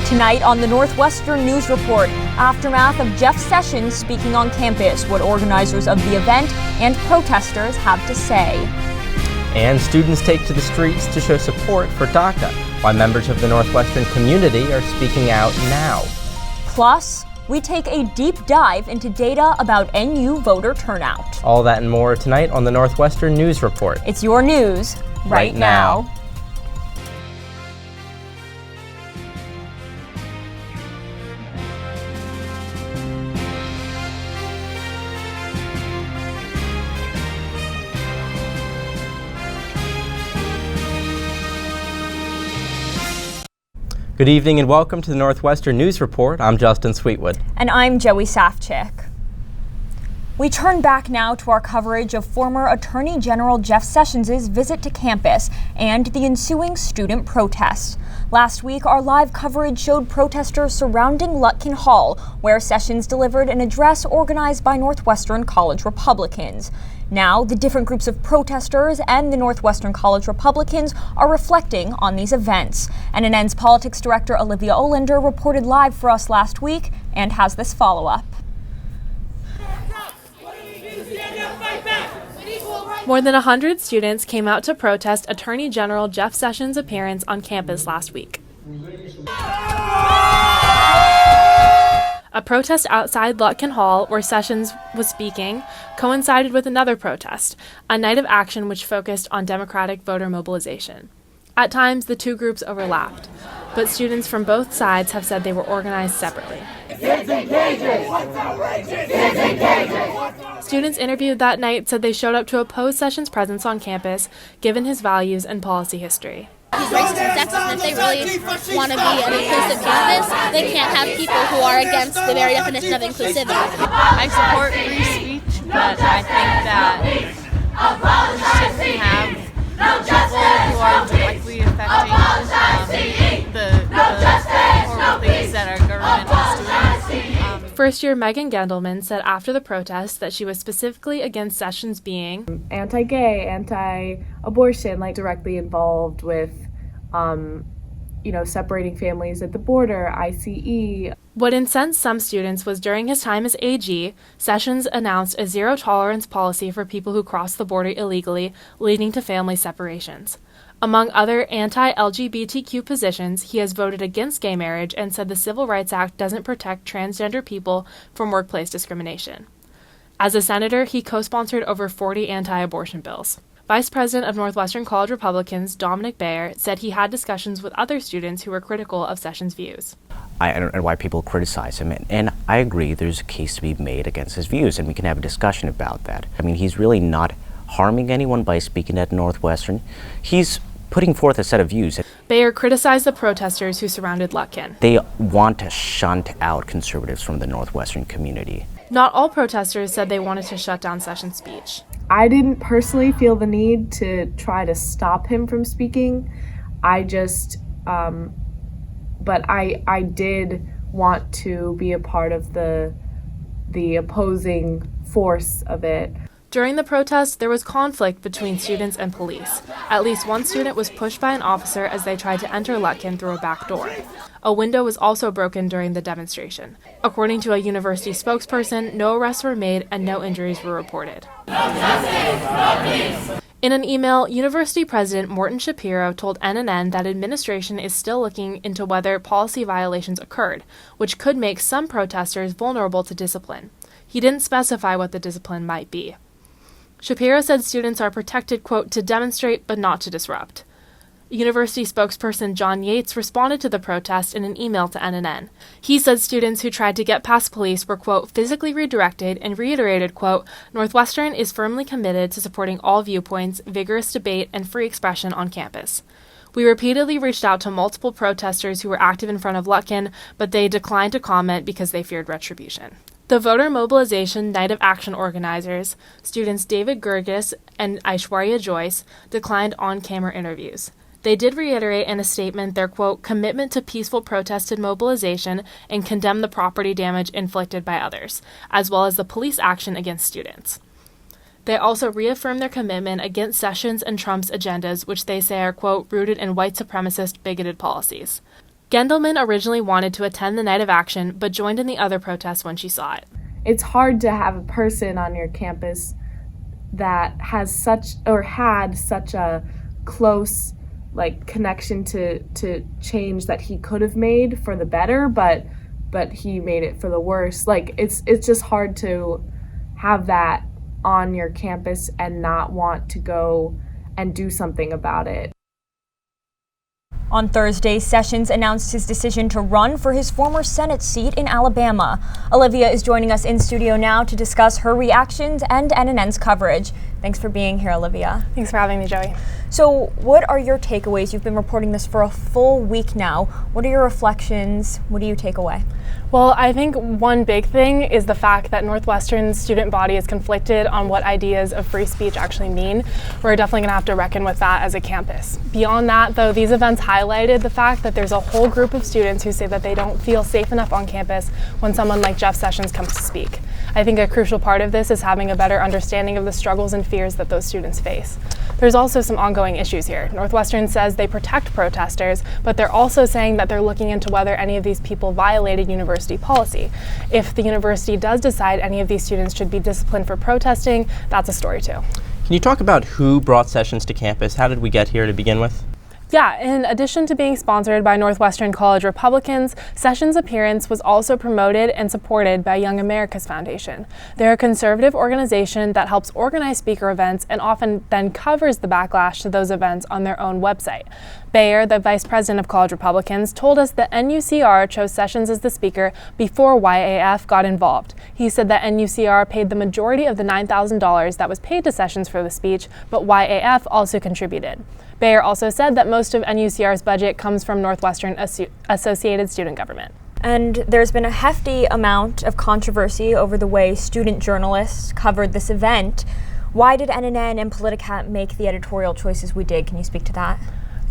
Tonight on the Northwestern News Report, aftermath of Jeff Sessions speaking on campus, what organizers of the event and protesters have to say. And students take to the streets to show support for DACA, why members of the Northwestern community are speaking out now. Plus, we take a deep dive into data about NU voter turnout. All that and more tonight on the Northwestern News Report. It's your news right now. Good evening and welcome to the Northwestern News Report. I'm Justin Sweetwood. And I'm Joey Safchik. We turn back now to our coverage of former Attorney General Jeff Sessions' visit to campus and the ensuing student protests. Last week, our live coverage showed protesters surrounding Lutkin Hall, where Sessions delivered an address organized by Northwestern College Republicans. Now, the different groups of protesters and the Northwestern College Republicans are reflecting on these events. NNN's politics director Olivia Olander reported live for us last week and has this follow-up. More than 100 students came out to protest Attorney General Jeff Sessions' appearance on campus last week. A protest outside Lutkin Hall, where Sessions was speaking, coincided with another protest, a night of action which focused on Democratic voter mobilization. At times, the two groups overlapped, but students from both sides have said they were organized separately. Students interviewed that night said they showed up to oppose Sessions' presence on campus, given his values and policy history. He's racist and sexist, and if they really want to be an inclusive campus, they can't have people who are against the very definition of inclusivity. I support free speech, but I think that we shouldn't have people who are directly affecting the horrible things that our government is doing. First-year Megan Gendelman said after the protest that she was specifically against Sessions being anti-gay, anti-abortion, directly involved with, separating families at the border, ICE. What incensed some students was during his time as AG, Sessions announced a zero-tolerance policy for people who cross the border illegally, leading to family separations. Among other anti-LGBTQ positions, he has voted against gay marriage and said the Civil Rights Act doesn't protect transgender people from workplace discrimination. As a senator, he co-sponsored over 40 anti-abortion bills. Vice President of Northwestern College Republicans, Dominic Bayer, said he had discussions with other students who were critical of Sessions' views. I don't know why people criticize him, and I agree there's a case to be made against his views, and we can have a discussion about that. I mean, he's really not harming anyone by speaking at Northwestern. He's putting forth a set of views. Bayer criticized the protesters who surrounded Lutkin. They want to shunt out conservatives from the Northwestern community. Not all protesters said they wanted to shut down Sessions' speech. I didn't personally feel the need to try to stop him from speaking. I just, but I did want to be a part of the opposing force of it. During the protest, there was conflict between students and police. At least one student was pushed by an officer as they tried to enter Lutkin through a back door. A window was also broken during the demonstration. According to a university spokesperson, no arrests were made and no injuries were reported. In an email, University President Morton Shapiro told NNN that administration is still looking into whether policy violations occurred, which could make some protesters vulnerable to discipline. He didn't specify what the discipline might be. Shapiro said students are protected, quote, to demonstrate but not to disrupt. University spokesperson John Yates responded to the protest in an email to NNN. He said students who tried to get past police were, quote, physically redirected and reiterated, quote, Northwestern is firmly committed to supporting all viewpoints, vigorous debate, and free expression on campus. We repeatedly reached out to multiple protesters who were active in front of Lutkin, but they declined to comment because they feared retribution. The voter mobilization Night of Action organizers, students David Gergis and Aishwarya Joyce, declined on-camera interviews. They did reiterate in a statement their, quote, commitment to peaceful protest and mobilization and condemn the property damage inflicted by others, as well as the police action against students. They also reaffirmed their commitment against Sessions and Trump's agendas, which they say are, quote, rooted in white supremacist, bigoted policies. Gendelman originally wanted to attend the night of action, but joined in the other protests when she saw it. It's hard to have a person on your campus that has had such a close connection to change that he could have made for the better, but he made it for the worse. It's just hard to have that on your campus and not want to go and do something about it. On Thursday, Sessions announced his decision to run for his former Senate seat in Alabama. Olivia is joining us in studio now to discuss her reactions and NNN's coverage. Thanks for being here, Olivia. Thanks for having me, Joey. So, what are your takeaways? You've been reporting this for a full week now. What are your reflections? What do you take away? Well, I think one big thing is the fact that Northwestern's student body is conflicted on what ideas of free speech actually mean. We're definitely going to have to reckon with that as a campus. Beyond that, though, these events highlighted the fact that there's a whole group of students who say that they don't feel safe enough on campus when someone like Jeff Sessions comes to speak. I think a crucial part of this is having a better understanding of the struggles and fears that those students face. There's also some ongoing issues here. Northwestern says they protect protesters, but they're also saying that they're looking into whether any of these people violated university policy. If the university does decide any of these students should be disciplined for protesting, that's a story too. Can you talk about who brought Sessions to campus? How did we get here to begin with? Yeah, in addition to being sponsored by Northwestern College Republicans, Sessions' appearance was also promoted and supported by Young America's Foundation. They're a conservative organization that helps organize speaker events and often then covers the backlash to those events on their own website. Bayer, the vice president of College Republicans, told us that NUCR chose Sessions as the speaker before YAF got involved. He said that NUCR paid the majority of the $9,000 that was paid to Sessions for the speech, but YAF also contributed. Bayer also said that most of NUCR's budget comes from Northwestern Associated Student Government. And there's been a hefty amount of controversy over the way student journalists covered this event. Why did NNN and Politicat make the editorial choices we did? Can you speak to that?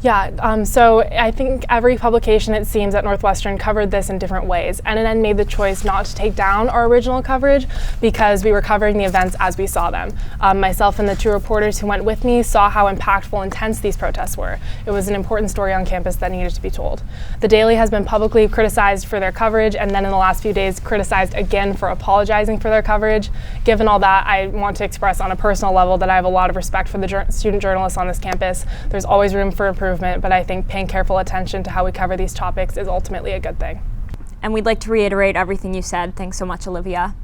Yeah, so I think every publication, it seems, at Northwestern covered this in different ways. NNN made the choice not to take down our original coverage because we were covering the events as we saw them. Myself and the two reporters who went with me saw how impactful and intense these protests were. It was an important story on campus that needed to be told. The Daily has been publicly criticized for their coverage and then in the last few days criticized again for apologizing for their coverage. Given all that, I want to express on a personal level that I have a lot of respect for the student journalists on this campus. There's always room for improvement, but I think paying careful attention to how we cover these topics is ultimately a good thing. And we'd like to reiterate everything you said. Thanks so much, Olivia.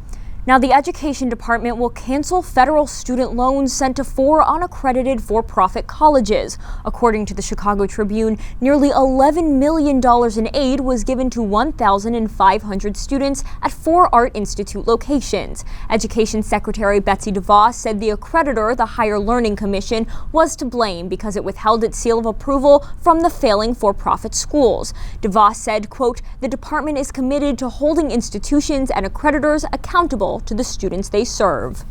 Now, the Education Department will cancel federal student loans sent to 4 unaccredited for-profit colleges. According to the Chicago Tribune, nearly $11 million in aid was given to 1,500 students at 4 Art Institute locations. Education Secretary Betsy DeVos said the accreditor, the Higher Learning Commission, was to blame because it withheld its seal of approval from the failing for-profit schools. DeVos said, quote, "The department is committed to holding institutions and accreditors accountable to the students they serve."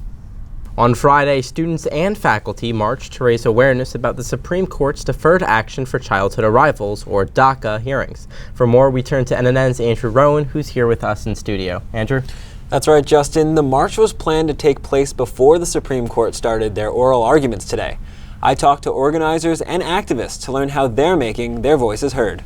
On Friday, students and faculty marched to raise awareness about the Supreme Court's Deferred Action for Childhood Arrivals, or DACA, hearings. For more, we turn to NNN's Andrew Rowan, who's here with us in studio. Andrew? That's right, Justin. The march was planned to take place before the Supreme Court started their oral arguments today. I talked to organizers and activists to learn how they're making their voices heard.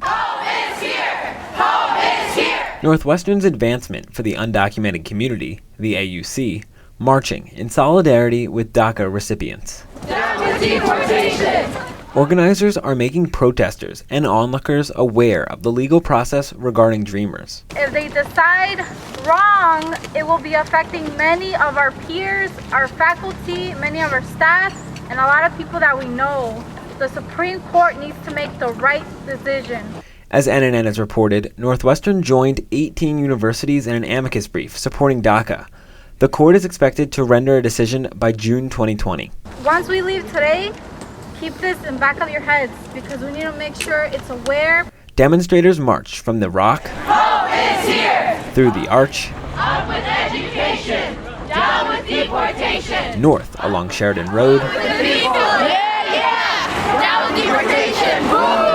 Home is here! Home is here! Northwestern's Advancement for the Undocumented Community, the AUC, marching in solidarity with DACA recipients. Down with deportation! Organizers are making protesters and onlookers aware of the legal process regarding Dreamers. If they decide wrong, it will be affecting many of our peers, our faculty, many of our staff, and a lot of people that we know. The Supreme Court needs to make the right decision. As NNN has reported, Northwestern joined 18 universities in an amicus brief supporting DACA. The court is expected to render a decision by June 2020. Once we leave today, keep this in back of your heads because we need to make sure it's aware. Demonstrators marched from the Rock Home is here! through the Arch, Up with education! Down with deportation! north along Sheridan Road, Down with deportation! Woo!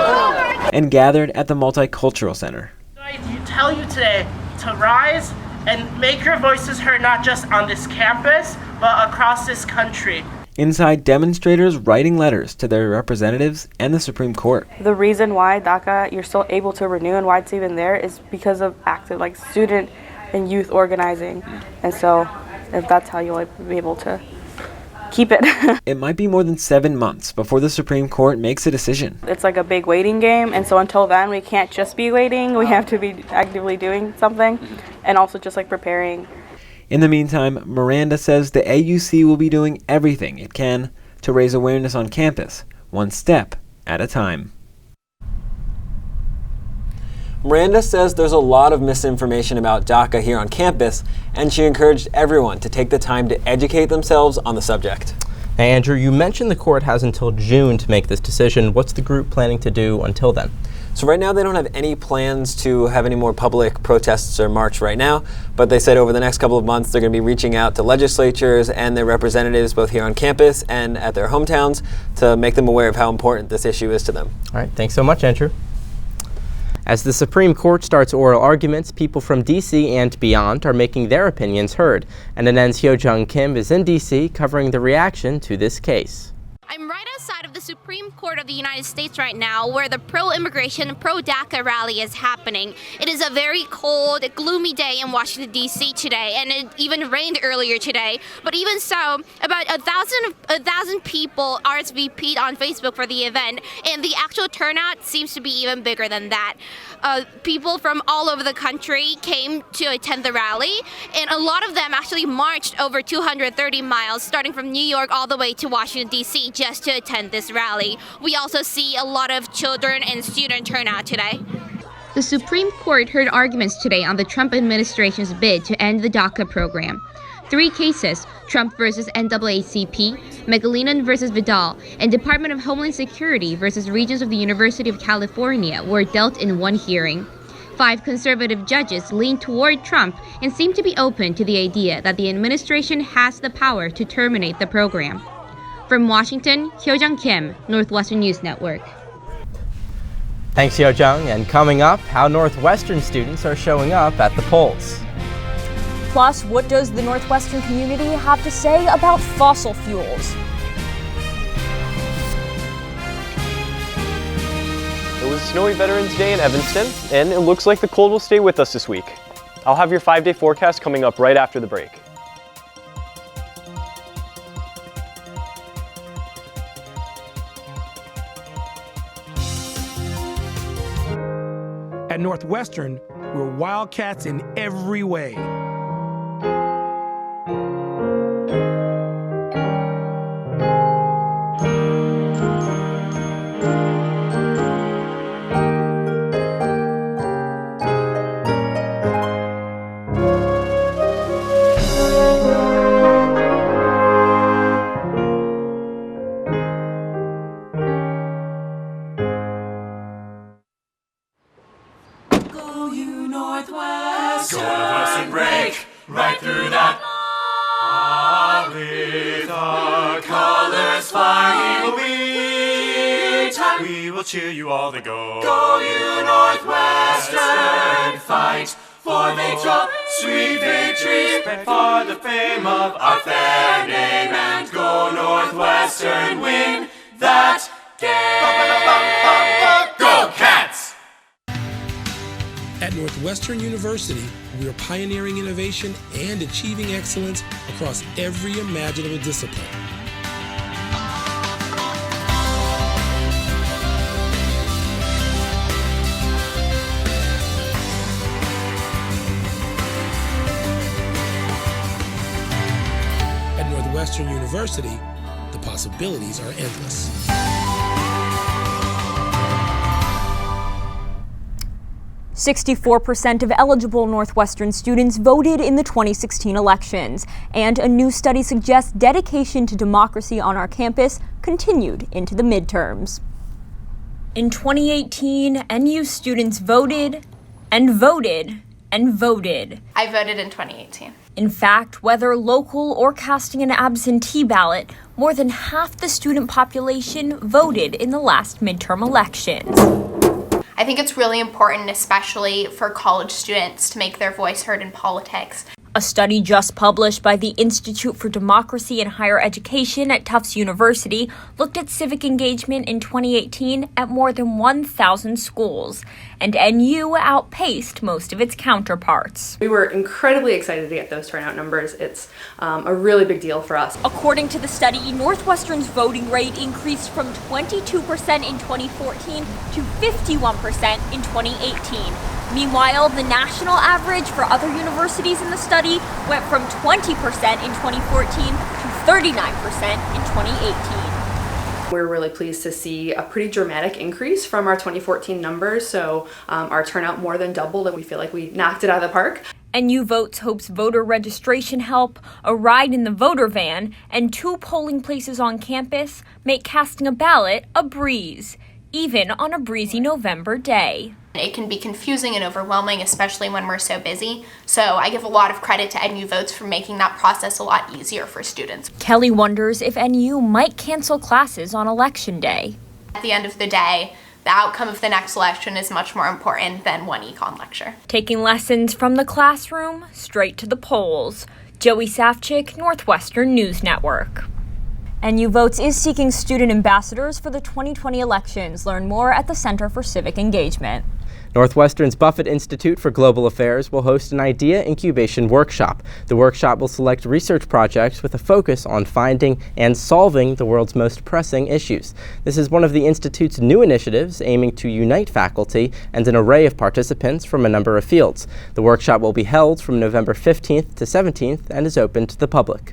and gathered at the Multicultural Center. I tell you today to rise and make your voices heard not just on this campus, but across this country. Inside, demonstrators writing letters to their representatives and the Supreme Court. The reason why DACA you're still able to renew and why it's even there is because of active student and youth organizing. And so if that's how you'll be able to keep it. It might be more than 7 months before the Supreme Court makes a decision. It's like a big waiting game, and so until then we can't just be waiting, we have to be actively doing something and also just preparing. In the meantime, Miranda says the AUC will be doing everything it can to raise awareness on campus, one step at a time. Miranda says there's a lot of misinformation about DACA here on campus, and she encouraged everyone to take the time to educate themselves on the subject. Hey, Andrew, you mentioned the court has until June to make this decision. What's the group planning to do until then? So right now they don't have any plans to have any more public protests or march right now, but they said over the next couple of months they're going to be reaching out to legislatures and their representatives both here on campus and at their hometowns to make them aware of how important this issue is to them. All right, thanks so much, Andrew. As the Supreme Court starts oral arguments, people from D.C. and beyond are making their opinions heard. NNN's Hyo-jung Kim is in D.C. covering the reaction to this case. I'm right outside of the Supreme Court of the United States right now, where the pro-immigration, pro-DACA rally is happening. It is a very cold, gloomy day in Washington, D.C. today, and it even rained earlier today. But even so, about a thousand people RSVP'd on Facebook for the event, and the actual turnout seems to be even bigger than that. People from all over the country came to attend the rally, and a lot of them actually marched over 230 miles, starting from New York all the way to Washington, D.C., just to attend this rally. We also see a lot of children and student turnout today. The Supreme Court heard arguments today on the Trump administration's bid to end the DACA program. 3 cases, Trump versus NAACP, Megalinan versus Vidal, and Department of Homeland Security versus Regents of the University of California, were dealt in one hearing. 5 conservative judges leaned toward Trump and seemed to be open to the idea that the administration has the power to terminate the program. From Washington, Hyo-jung Kim, Northwestern News Network. Thanks, Hyo-jung. And coming up, how Northwestern students are showing up at the polls. Plus, what does the Northwestern community have to say about fossil fuels? It was Snowy Veterans Day in Evanston, and it looks like the cold will stay with us this week. I'll have your 5-day forecast coming up right after the break. At Northwestern, we're wildcats in every way. Northwestern break right through that. With our colors flying, we will cheer you all the go. Go you Northwestern, fight for victory, sweet victory, for the fame of our fair name, and go Northwestern, win that game. Go Cats! At Northwestern University, we are pioneering innovation and achieving excellence across every imaginable discipline. At Northwestern University, the possibilities are endless. 64% of eligible Northwestern students voted in the 2016 elections, and a new study suggests dedication to democracy on our campus continued into the midterms. In 2018, NU students voted and voted and voted. I voted in 2018. In fact, whether local or casting an absentee ballot, more than half the student population voted in the last midterm elections. I think it's really important, especially for college students, to make their voice heard in politics. A study just published by the Institute for Democracy and Higher Education at Tufts University looked at civic engagement in 2018 at more than 1,000 schools, and NU outpaced most of its counterparts. We were incredibly excited to get those turnout numbers. It's a really big deal for us. According to the study, Northwestern's voting rate increased from 22% in 2014 to 51% in 2018. Meanwhile, the national average for other universities in the study went from 20% in 2014 to 39% in 2018. We're really pleased to see a pretty dramatic increase from our 2014 numbers, so our turnout more than doubled, and we feel like we knocked it out of the park. NU Votes hopes voter registration help, a ride in the voter van, and 2 polling places on campus make casting a ballot a breeze, even on a breezy November day. It can be confusing and overwhelming, especially when we're so busy. So I give a lot of credit to NU Votes for making that process a lot easier for students. Kelly wonders if NU might cancel classes on election day. At the end of the day, the outcome of the next election is much more important than one econ lecture. Taking lessons from the classroom straight to the polls. Joey Safchik, Northwestern News Network. NU Votes is seeking student ambassadors for the 2020 elections. Learn more at the Center for Civic Engagement. Northwestern's Buffett Institute for Global Affairs will host an idea incubation workshop. The workshop will select research projects with a focus on finding and solving the world's most pressing issues. This is one of the Institute's new initiatives aiming to unite faculty and an array of participants from a number of fields. The workshop will be held from November 15th to 17th and is open to the public.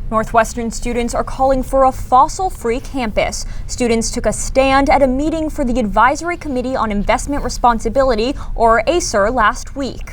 Northwestern students are calling for a fossil-free campus. Students took a stand at a meeting for the Advisory Committee on Investment Responsibility, or ACER, last week.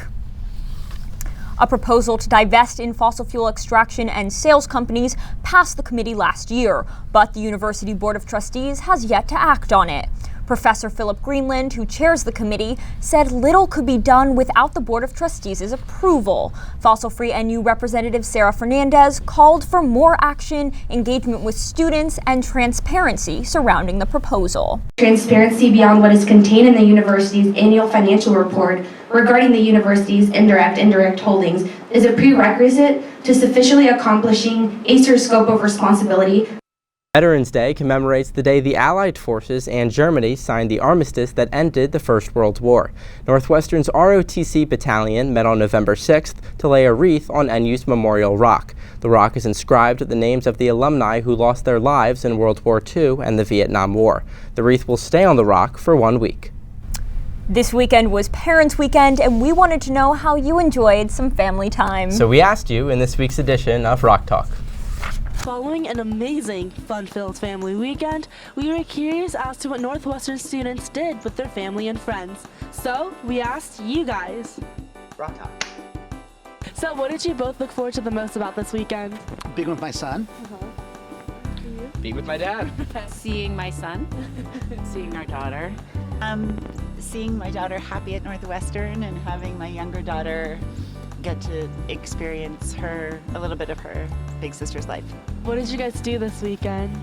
A proposal to divest in fossil fuel extraction and sales companies passed the committee last year, but the University Board of Trustees has yet to act on it. Professor Philip Greenland, who chairs the committee, said little could be done without the Board of Trustees' approval. Fossil-free NU Representative Sarah Fernandez called for more action, engagement with students, and transparency surrounding the proposal. Transparency beyond what is contained in the university's annual financial report regarding the university's indirect holdings is a prerequisite to sufficiently accomplishing ACER's scope of responsibility. Veterans Day commemorates the day the Allied forces and Germany signed the armistice that ended the First World War. Northwestern's ROTC battalion met on November 6th to lay a wreath on NU's Memorial Rock. The rock is inscribed with the names of the alumni who lost their lives in World War II and the Vietnam War. The wreath will stay on the rock for 1 week. This weekend was Parents' Weekend, and we wanted to know how you enjoyed some family time. So we asked you in this week's edition of Rock Talk. Following an amazing, fun-filled family weekend, we were curious as to what Northwestern students did with their family and friends. So, we asked you guys. Rock Talk. So, what did you both look forward to the most about this weekend? Being with my son. Being with my dad. Seeing my son. Seeing our daughter. Seeing my daughter happy at Northwestern and having my younger daughter get to experience a little bit of her big sister's life. What did you guys do this weekend?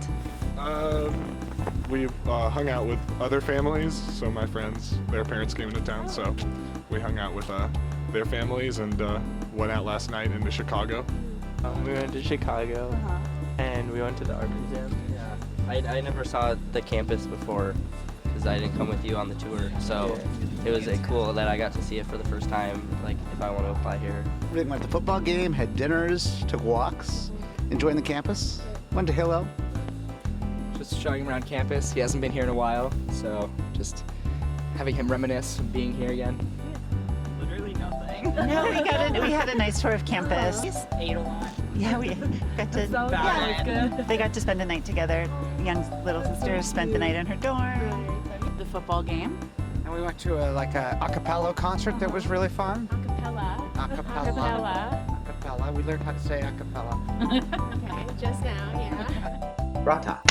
We hung out with other families, so my friends, their parents came into town, so we hung out with their families and went out last night into Chicago. We went to Chicago and we went to the art museum. Yeah, I never saw the campus before because I didn't come with you on the tour, so it was cool that I got to see it for the first time, like if I want to apply here. We went to the football game, had dinners, took walks, enjoying the campus, went to Hillel. Just showing him around campus. He hasn't been here in a while, so just having him reminisce and being here again. Literally nothing. No, we had a nice tour of campus. Just ate a lot. Yeah, we got to. They got to spend the night together. Young little sister spent the night in her dorm. The football game. And we went to a cappella concert that was really fun. Acapella. We learned how to say acapella. Okay, just now, yeah. Rock Talk.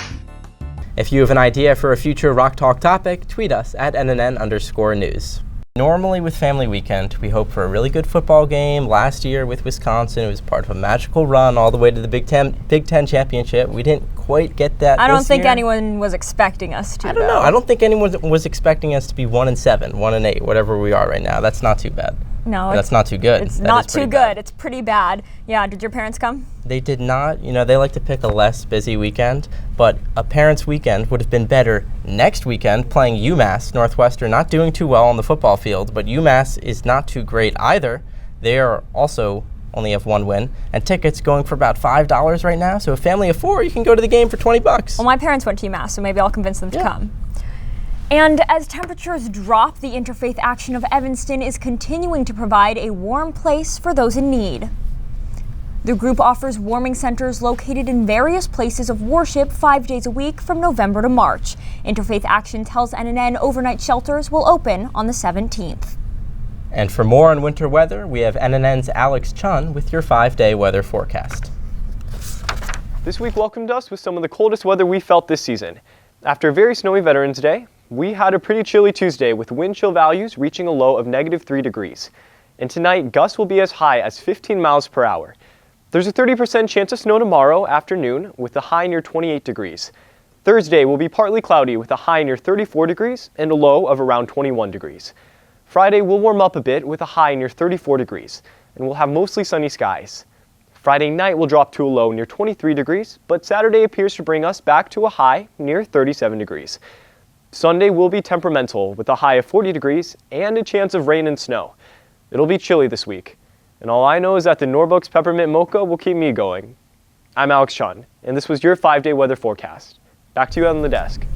If you have an idea for a future Rock Talk topic, tweet us at nnn_news. Normally with Family Weekend, we hope for a really good football game. Last year with Wisconsin, it was part of a magical run all the way to the Big Ten championship. We didn't quite get that. I don't think anyone was expecting us to. I don't know. I don't think anyone was expecting us to be 1-7, 1-8, whatever we are right now. That's not too bad. No, that's not too good. It's That not is too pretty good. bad. It's pretty bad. Yeah, did your parents come? They did not. You know, they like to pick a less busy weekend, but a parents' weekend would have been better next weekend playing UMass. Northwestern not doing too well on the football field, but UMass is not too great either. They are also only have one win, and tickets going for about $5 right now. So a family of 4, you can go to the game for $20. Well, my parents went to UMass, so maybe I'll convince them to come. And as temperatures drop, the Interfaith Action of Evanston is continuing to provide a warm place for those in need. The group offers warming centers located in various places of worship 5 days a week from November to March. Interfaith Action tells NNN overnight shelters will open on the 17th. And for more on winter weather, we have NNN's Alex Chun with your 5-day weather forecast. This week welcomed us with some of the coldest weather we felt this season. After a very snowy Veterans Day, we had a pretty chilly Tuesday with wind chill values reaching a low of -3 degrees. And tonight, gusts will be as high as 15 miles per hour. There's a 30% chance of snow tomorrow afternoon with a high near 28 degrees. Thursday will be partly cloudy with a high near 34 degrees and a low of around 21 degrees. Friday will warm up a bit with a high near 34 degrees, and we'll have mostly sunny skies. Friday night will drop to a low near 23 degrees, but Saturday appears to bring us back to a high near 37 degrees. Sunday will be temperamental with a high of 40 degrees and a chance of rain and snow. It'll be chilly this week, and all I know is that the Norbuck's Peppermint Mocha will keep me going. I'm Alex Chun, and this was your 5-day weather forecast. Back to you on the desk.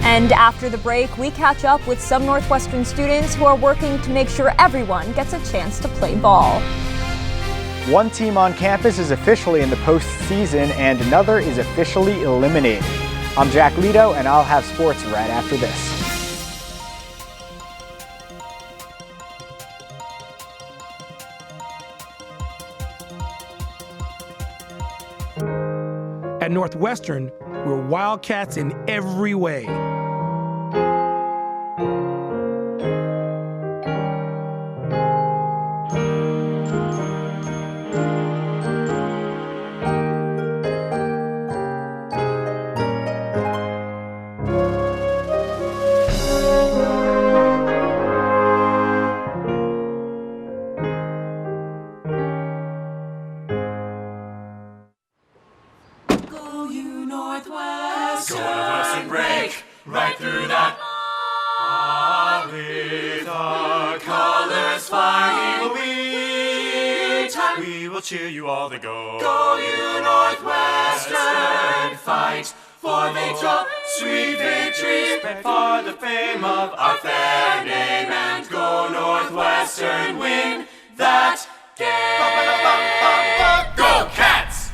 And after the break, we catch up with some Northwestern students who are working to make sure everyone gets a chance to play ball. One team on campus is officially in the postseason and another is officially eliminated. I'm Jack Lito, and I'll have sports right after this. At Northwestern, we're Wildcats in every way. Northwestern break right through that. With our colors flying, we will cheer you all to go. Go you Northwestern, fight for victory, sweet victory, for the fame of our fair name, and go Northwestern, win that game. Go Cats!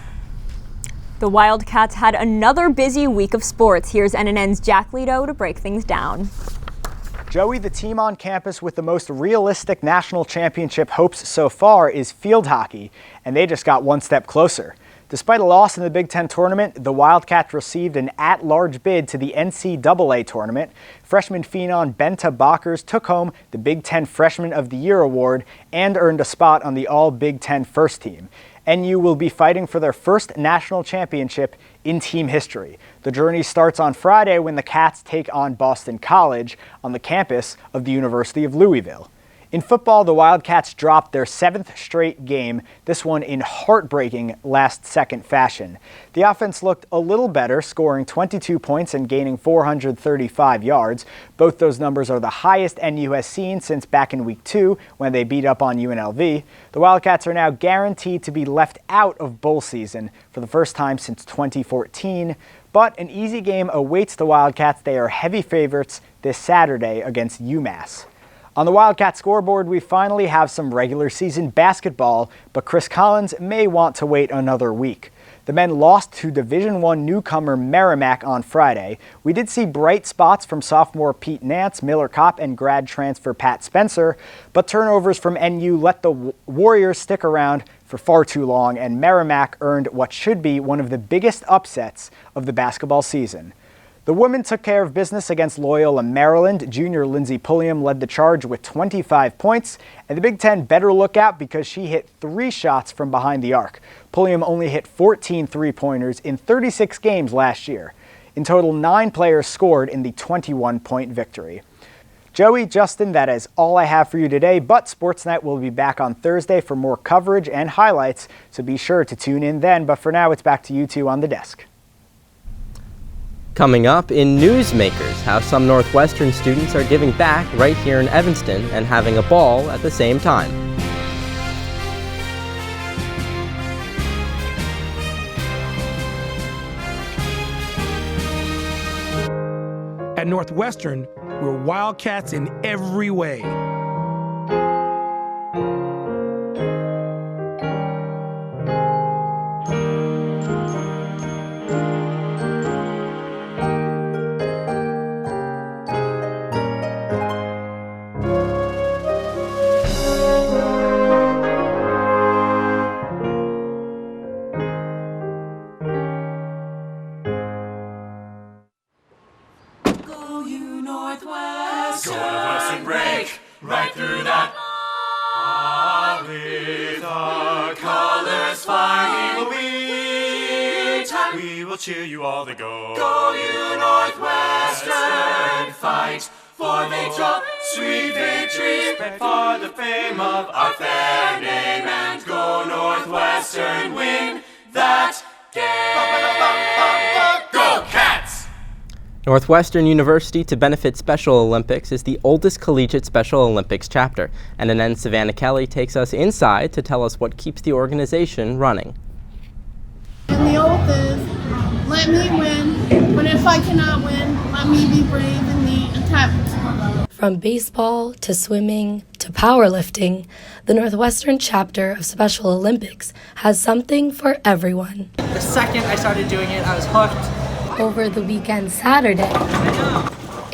The Wildcats had another busy week of sports. Here's NNN's Jack Lito to break things down. Joey, the team on campus with the most realistic national championship hopes so far is field hockey, and they just got one step closer. Despite a loss in the Big Ten tournament, the Wildcats received an at-large bid to the NCAA tournament. Freshman phenom Benta Bakers took home the Big Ten Freshman of the Year award and earned a spot on the All-Big Ten first team. NU will be fighting for their first national championship in team history. The journey starts on Friday when the Cats take on Boston College on the campus of the University of Louisville. In football, the Wildcats dropped their 7th straight game, this one in heartbreaking last-second fashion. The offense looked a little better, scoring 22 points and gaining 435 yards. Both those numbers are the highest NU has seen since back in Week 2 when they beat up on UNLV. The Wildcats are now guaranteed to be left out of bowl season for the first time since 2014. But an easy game awaits the Wildcats. They are heavy favorites this Saturday against UMass. On the Wildcat scoreboard, we finally have some regular season basketball, but Chris Collins may want to wait another week. The men lost to Division I newcomer Merrimack on Friday. We did see bright spots from sophomore Pete Nance, Miller Kopp, and grad transfer Pat Spencer, but turnovers from NU let the Warriors stick around for far too long, and Merrimack earned what should be one of the biggest upsets of the basketball season. The women took care of business against Loyola Maryland. Junior Lindsey Pulliam led the charge with 25 points, and the Big Ten better look out because she hit 3 shots from behind the arc. Pulliam only hit 14 three-pointers in 36 games last year. In total, 9 players scored in the 21-point victory. Joey, Justin, that is all I have for you today, but Sportsnet will be back on Thursday for more coverage and highlights, so be sure to tune in then. But for now, it's back to you two on the desk. Coming up in Newsmakers, how some Northwestern students are giving back right here in Evanston and having a ball at the same time. At Northwestern, we're Wildcats in every way. Northwestern break right through that. With our colors flying, we will cheer you all to go. Go you Northwestern, fight for victory, sweet victory, spread for the fame of our fair name, and go Northwestern, win that game. Go Cats! Northwestern University to benefit Special Olympics is the oldest collegiate Special Olympics chapter, and NNN's Savannah Kelly takes us inside to tell us what keeps the organization running. And the oath is, let me win, but if I cannot win, let me be brave in the attempt. From baseball to swimming to powerlifting, the Northwestern chapter of Special Olympics has something for everyone. The second I started doing it, I was hooked. Over the weekend Saturday,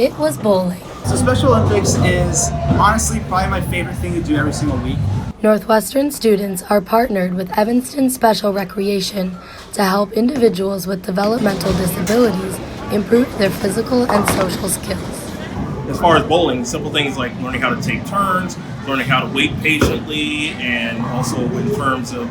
it was bowling. So Special Olympics is honestly probably my favorite thing to do every single week. Northwestern students are partnered with Evanston Special Recreation to help individuals with developmental disabilities improve their physical and social skills. As far as bowling, simple things like learning how to take turns, learning how to wait patiently, and also in terms of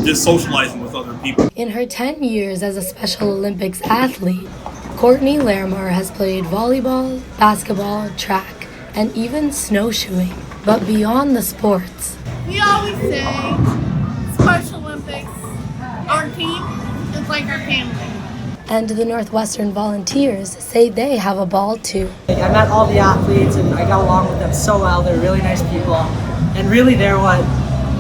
just socializing with other people. In her 10 years as a Special Olympics athlete, Courtney Larimore has played volleyball, basketball, track, and even snowshoeing. But beyond the sports, We always say, Special Olympics, our team is like our family. and the Northwestern volunteers say they have a ball too. I met all the athletes and I got along with them so well. They're really nice people. And really they're what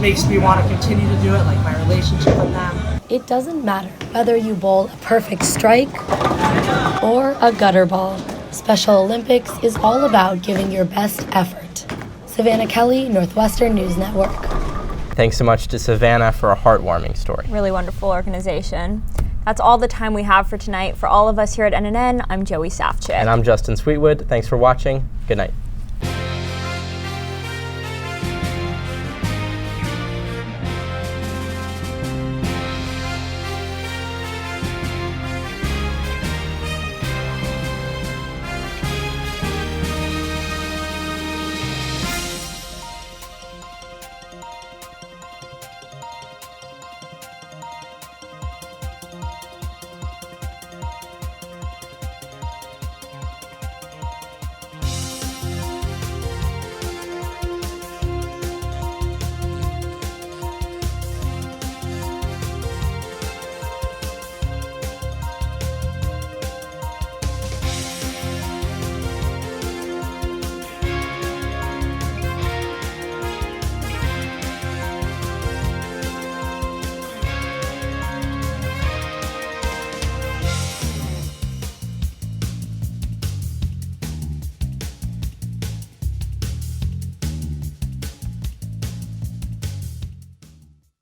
makes me want to continue to do it, like my relationship with them. It doesn't matter whether you bowl a perfect strike or a gutter ball. Special Olympics is all about giving your best effort. Savannah Kelly, Northwestern News Network. Thanks so much to Savannah for a heartwarming story. Really wonderful organization. That's all the time we have for tonight. For all of us here at NNN, I'm Joey Safchik. And I'm Justin Sweetwood. Thanks for watching. Good night.